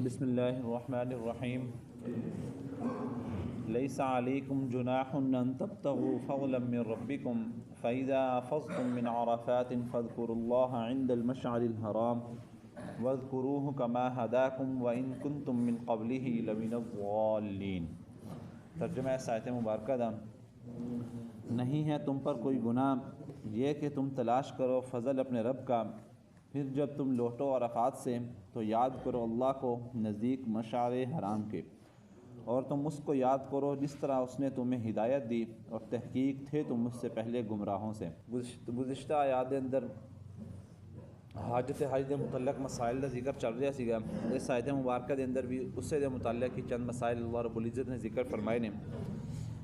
بسم اللہ الرحمن الرحیم لیس علیکم جناح ان تبتغوا فضلا من ربکم فاذا افضتم من عرفات فاذکروا اللہ عند المشعر الحرام واذکروہ کما ہداکم وان کنتم من قبلہ لمن الضالین۔ ترجمہ اس آیت مبارکہ دا، نہیں ہے تم پر کوئی گناہ یہ کہ تم تلاش کرو فضل اپنے رب کا، پھر جب تم لوٹو عرفات سے تو یاد کرو اللہ کو نزدیک مشعر حرام کے، اور تم اس کو یاد کرو جس طرح اس نے تمہیں ہدایت دی، اور تحقیق تھے تم اس سے پہلے گمراہوں سے۔ گزشتہ آیات دے اندر حاجت حج دے متعلق مسائل کا ذکر چل رہا سیگا۔ اس آیت مبارکہ دے اندر بھی اس سے متعلق ہی چند مسائل اللہ رب العزت نے ذکر فرمائے نے۔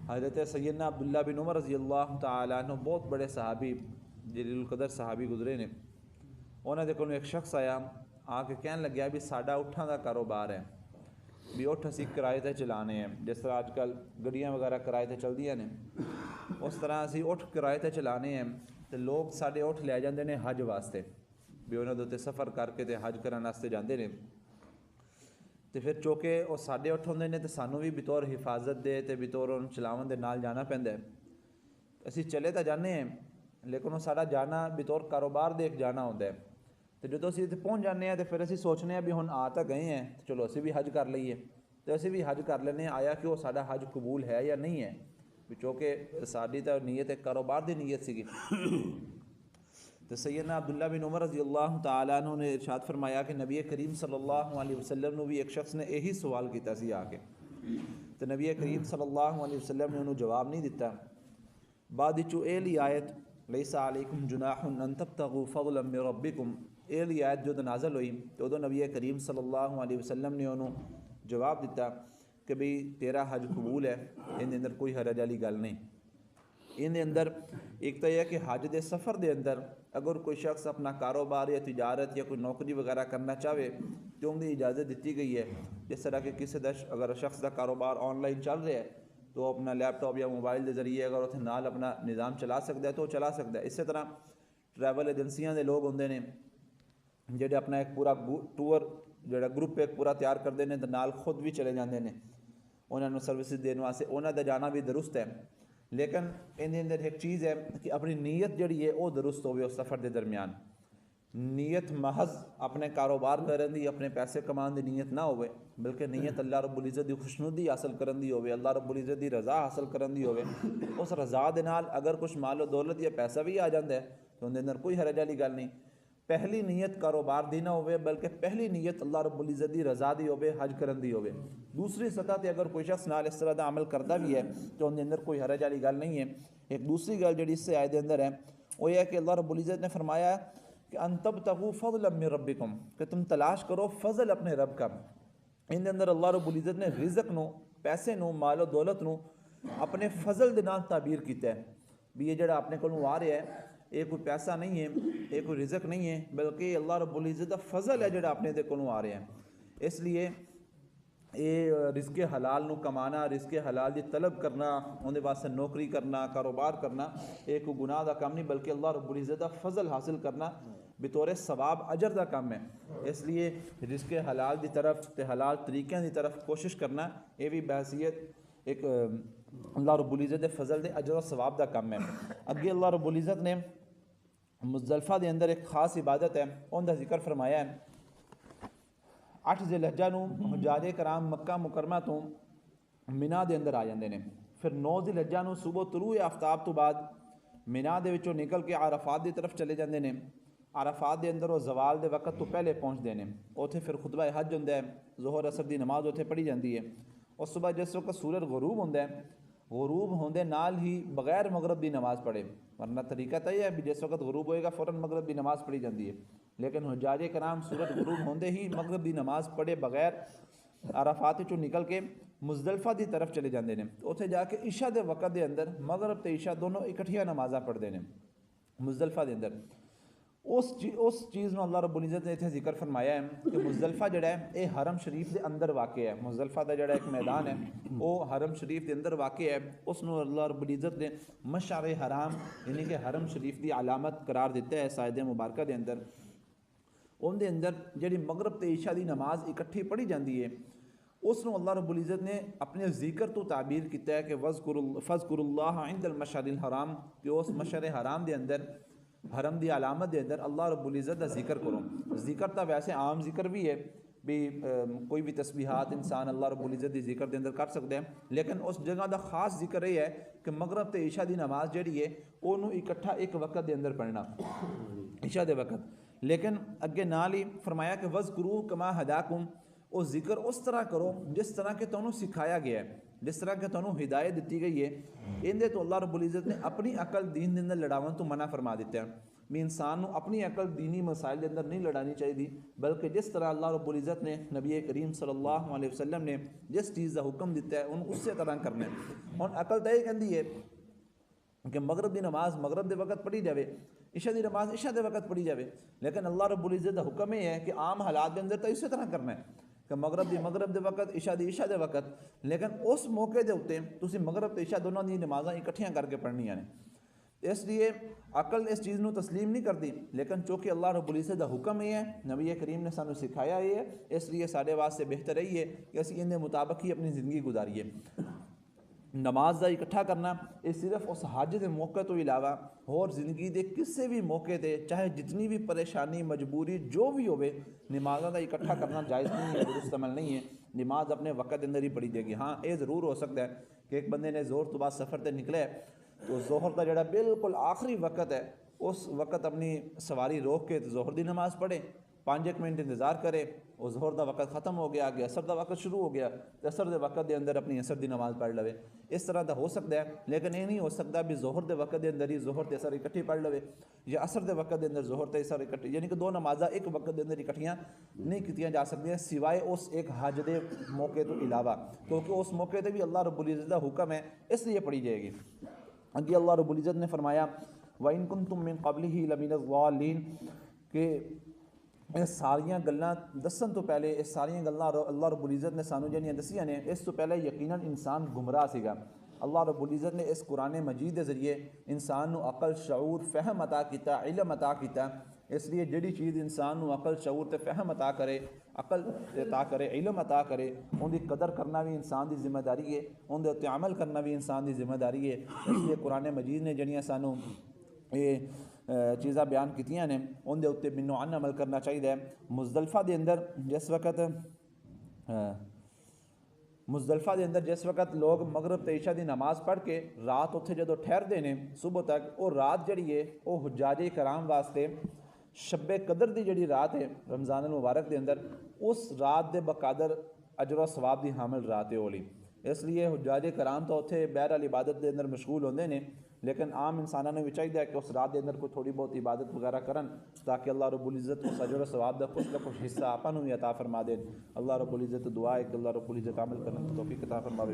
حضرت سیدنا عبداللہ بن عمر رضی اللہ تعالیٰ عنہ بہت بڑے صحابی، جلیل القدر صحابی گزرے نے۔ انہوں نے ایک شخص آیا آ کے کہنے لگیا بھی ساڈا اٹھاں دا کاروبار ہے، بھی اٹھ اسی کرائے تے چلانے ہیں، جس طرح آج کل گڈیاں وغیرہ کرائے تے چلدیاں نے، اس طرح اسی اٹھ کرائے تے چلانے ہیں، تو لوگ ساڈے اٹھ لے جاندے نے حج واسطے، بھی انہوں دے سفر کر کے تے حج کرن واسطے جاندے نے، تو پھر چونکہ وہ ساڈے اٹھ ہوندے نے تو سانوں بھی بطور حفاظت دے تے بطور ان چلاون دے نال جانا پیندا ہے۔ اسی چلے تو جانے ہیں لیکن وہ ساڈا جانا بطور کاروبار دے ایک جانا ہوتا ہے، تو جدو اسی اتنے پہنچ جانے ہیں تو پھر اسی سوچنے ہیں بھی ہن آ تو گئے ہیں تو چلو اسی بھی حج کر لئیے، تو اسی بھی حج کر لینے آیا کہ وہ ساڈا حج قبول ہے یا نہیں ہے، چونکہ ساری تو نیت ایک کاروبار دی نیت سی۔ تو سیدنا عبداللہ بن عمر رضی اللہ تعالیٰ عنہ نے ارشاد فرمایا کہ نبی کریم صلی اللہ علیہ وسلم نے بھی ایک شخص نے یہی سوال کیتا سی آ کے، تو نبی کریم صلی اللہ علیہ وسلم نے انہوں جواب نہیں دیتا۔ بعد وچوں اے لی آیت لیس علیکم جناح ان تبتغوا فضلا من ربکم، اے لی آیت جو نازل ہوئی تو ادو نبی کریم صلی اللہ علیہ وسلم نے انہوں جواب دیتا کہ بھئی تیرا حج قبول ہے، ان اندر کوئی حرج والی گل نہیں۔ ان اندر ایک تو یہ کہ حج دے سفر دے اندر اگر کوئی شخص اپنا کاروبار یا تجارت یا کوئی نوکری وغیرہ کرنا چاہے تو ان کی اجازت دیتی گئی ہے، جس طرح کہ کسی اگر شخص کا کاروبار آن لائن چل رہا ہے تو اپنا لیپ ٹاپ یا موبائل کے ذریعے اگر اتنے نال اپنا نظام چلا سکتا ہے تو وہ چلا سکتا ہے۔ اسی طرح ٹریول ایجنسیاں دے لوگ ہوندے نے جڑے اپنا ایک پورا ٹور جڑا گروپ ایک پورا تیار کرتے ہیں تو نال خود بھی چلے جاندے نے انہوں نے سروسز دینے واسطے، انہوں دا جانا بھی درست ہے، لیکن ان اندر ایک چیز ہے کہ اپنی نیت جڑی ہے وہ درست ہوئے اس سفر دے درمیان، نیت محض اپنے کاروبار کرن دی اپنے پیسے کمان دی نیت نہ ہوئے، بلکہ نیت اللہ رب العزت دی خوشنودی حاصل کرن دی ہوئے، اللہ رب العزت دی رضا حاصل کرن دی ہوئے، اس رضا دے نال اگر کچھ مال و دولت یا پیسہ بھی آ جاندہ ہے تو ان اندر کوئی حرج والی گل نہیں۔ پہلی نیت کاروبار دی نہ ہوئے بلکہ پہلی نیت اللہ رب العزت دی رضا دی ہوئے، حج کرن دی ہوئے۔ دوسری سطح تے اگر کوئی شخص نال اس طرح دا عمل کرتا بھی ہے تو ان اندر کوئی حرج والی گل نہیں ہے۔ ایک دوسری گل جڑی اس سے آیت دے اندر ہے وہ یہ ہے کہ اللہ رب العزت نے فرمایا کہ ان تبتغوا فضلا من ربکم، کہ تم تلاش کرو فضل اپنے رب کا۔ ان اندر اللہ رب العزت نے رزق نو، پیسے نو، مال و دولت نو اپنے فضل دے نال تعبیر کیتا ہے بھی یہ جڑا اپنے کولوں آ رہا ہے یہ کوئی پیسہ نہیں ہے، یہ کوئی رزق نہیں ہے، بلکہ اللہ رب العزت کا فضل ہے جڑا اپنے دے کولوں آ رہا ہے۔ اس لیے یہ رزق حلال نو کمانا، رزق حلال دی طلب کرنا، ان دے واسطے نوکری کرنا، کاروبار کرنا ایک گناہ دا کام نہیں بلکہ اللہ رب العزت دا فضل حاصل کرنا بطور ثواب اجر دا کام ہے۔ اس لیے رزق حلال دی طرف تے حلال طریقے دی طرف کوشش کرنا یہ بھی بحیثیت ایک اللہ رب العزت دے فضل دے اجر و ثواب دا کام ہے۔ اگے اللہ رب العزت نے مزدلفہ دے اندر ایک خاص عبادت ہے ان دا ذکر فرمایا ہے۔ 8 ذی الحجہ نو حجاج کرام مکہ مکرمہ تو مینا دے اندر آ جاندے نے، پھر 9 ذی الحجہ نو صبح طلوع آفتاب تو بعد مینا دے وچوں نکل کے عرفات دی طرف چلے جاندے نے۔ عرفات دے اندر وہ زوال دے وقت تو پہلے پہنچتے ہیں، اوتھے پھر خطبہ حج ہوندا ہے، ظہر عصر دی نماز اوتھے پڑھی جاندی ہے، اور صبح جس وقت سورج غروب ہوندا ہے غروب ہوندے نال ہی بغیر مغرب دی نماز پڑھے، ورنہ طریقہ تو یہ ہے بھی جس وقت غروب ہوئے گا فوراً مغرب دی نماز پڑھی جاندی ہے، لیکن حجاج کرام سورج غروب ہوندے ہی مغرب دی نماز پڑھے بغیر عرفات چوں نکل کے مزدلفہ دی طرف چلے جاندے نے، اوتھے جا کے عشاء دے وقت دے اندر مغرب تے عشاء دونوں اکٹھیاں نمازاں پڑھتے ہیں مزدلفہ دے اندر۔ اس چیز میں اللہ رب العزت نے اتنے ذکر فرمایا ہے کہ مزدلفہ جڑا ہے یہ حرم شریف دے اندر واقع ہے، مزدلفہ دا جڑا ایک میدان ہے وہ حرم شریف دے اندر واقع ہے، اس نو اللہ رب العزت نے مشعر حرام یعنی کہ حرم شریف دی علامت قرار دیتا ہے اس آیت مبارکہ دے اندر۔ ਉਹਦੇ ਅੰਦਰ ਜਿਹੜੀ ਮਗਰਬ ਤੇ ਇਸ਼ਾ ਦੀ ਨਮਾਜ਼ ਇਕੱਠੀ ਪੜ੍ਹੀ ਜਾਂਦੀ ਹੈ اس ਨੂੰ اللہ رب العزت نے اپنے ذکر تو تعبیر کیتا ہے کہ فَاذْكُرُوا اللَّهَ عِنْدَ الْمَشْعَرِ الْحَرَامِ کہ اس مشعر حرام دے اندر حرم دی علامت دے اندر اللہ رب العزت دا ذکر کرو. ذکر تا ویسے عام ذکر بھی ہے بھی کوئی بھی تسبیحات انسان اللہ رب العزت دی ذکر دے اندر کر سکتے ہیں, لیکن اس جگہ دا خاص ذکر یہ ہے کہ مغرب تے عشاء دی نماز جڑی ہے انہوں اکٹھا ایک وقت دے اندر پڑھنا عشاء دے وقت. لیکن اگے نال ہی فرمایا کہ وَاذْكُرُوهُ كَمَا هَدَاكُمْ, وہ ذکر اس طرح کرو جس طرح کہ تمہیں سکھایا گیا ہے, جس طرح کہ تمہیں ہدایت دیتی گئی ہے. اندے تو اللہ رب العزت نے اپنی عقل دین دے اندر لڑاون تو منع فرما دیتا ہے. بھی انسان کو اپنی عقل دینی مسائل دے اندر نہیں لڑانی چاہیے, بلکہ جس طرح اللہ رب العزت نے نبی کریم صلی اللہ علیہ وسلم نے جس چیز کا حکم دیتا ہے انہوں اسی طرح کرنا ہے. ہن عقل تو یہ کہندی ہے کہ مغرب دی نماز مغرب دے وقت پڑھی جاوے, عشاء دی نماز عشاء دے وقت پڑھی جاوے, لیکن اللہ رب العزت کا حکم یہ ہے کہ عام حالات دے اندر تو اسی طرح کرنا ہے کہ مغرب دے وقت عشاء دے وقت, لیکن اس موقع دے اوتے تسی مغرب تے عشاء دونوں دی نمازاں اکٹھیاں کر کے پڑھنیاں نے. اس لیے عقل اس چیز نو تسلیم نہیں کرتی, لیکن چونکہ اللہ رب العزت دا حکم یہ ہے, نبی کریم نے سانو سکھایا یہ ہے, اس لیے سارے واسطے بہتر یہی ہے کہ اسی اندے مطابق ہی اپنی زندگی گزاریے. نماز دا اکٹھا کرنا یہ صرف اس حج دے موقع تو علاوہ اور زندگی دے کسی بھی موقع تے چاہے جتنی بھی پریشانی مجبوری جو بھی ہوئے نمازاں دا اکٹھا کرنا جائز نہیں ہے, درست عمل نہیں ہے. نماز اپنے وقت اندر ہی پڑھی جائے گی. ہاں یہ ضرور ہو سکتا ہے کہ ایک بندے نے زہر تو بعد سفر تے نکلے تو ظہر دا جڑا بالکل آخری وقت ہے اس وقت اپنی سواری روک کے ظہر دی نماز پڑھے, 5 منٹ انتظار کرے, وہ ظہر دا وقت ختم ہو گیا, آگے عصر دا وقت شروع ہو گیا, عصر دے وقت دے اندر اپنی عصر دی نماز پڑھ لوے. اس طرح دا ہو سکتا ہے, لیکن یہ نہیں ہو سکتا بھی ظہر دے وقت دے اندر ہی ظہر تے عصر اکٹھی پڑھ لوے, یا عصر دے وقت دے اندر ظہر تے عصر اکٹھی, یعنی کہ دو نمازاں ایک وقت دے اندر اکٹھیاں نہیں کیتیاں جا سکتیاں سوائے اس ایک حج دے موقع تو علاوہ, کیونکہ اس موقع تے بھی اللہ رب العزت دا حکم ہے اس لیے پڑھی جائے گی. اگے اللہ رب العزت نے فرمایا وَإِن كُنتُم مِّن قَبْلِهِ لَمِنَ الضَّالِّينَ کہ یہ ساریاں گلاں دسن تو پہلے یہ ساریاں گلاں اللہ رب العزت نے سانو جنیاں دسیاں نے اس تو پہلے یقیناً انسان گمراہ سیگا. اللہ رب العزت نے اس قرآن مجید کے ذریعے انسان نو عقل شعور فہم عطا کیتا, علم عطا کیتا. اس لیے جڑی چیز انسان نو عقل شعور تے فہم عطا کرے, عقل عطا کرے, علم عطا کرے, ان دی قدر کرنا بھی انسان دی ذمہ داری ہے, ان دے عمل کرنا بھی انسان دی ذمہ داری ہے. اس لیے قرآن مجید نے جڑیاں سانو یہ چیزاں بیان کیتیاں نے ان دے اوتے بنوعن عمل کرنا چاہیے. مزدلفہ دے اندر جس وقت لوگ مغرب تے عشاء دی نماز پڑھ کے رات اتھے جدو ٹھہردے نے صبح تک, وہ رات جڑی ہے وہ حجاج کرام واسطے شب قدر دی جڑی رات ہے رمضان المبارک دے اندر, اس رات دے بقدر اجر و ثواب دی حامل رات ہے اولی. اس لیے حجاج کرام تو اتھے بہرحال عبادت دے اندر مشغول ہوندے نے, لیکن عام انسانوں نے بھی چاہیے کہ اس رات دے اندر کوئی تھوڑی بہت عبادت وغیرہ کرن تاکہ اللہ رب العزت اس اجر و ثواب دا کچھ نہ کچھ حصہ آپاں نوں بھی عطا فرما دے. اللہ رب العزت دعا ہے کہ اللہ رب العزت عمل کرنے کی توفیق عطا فرماوے.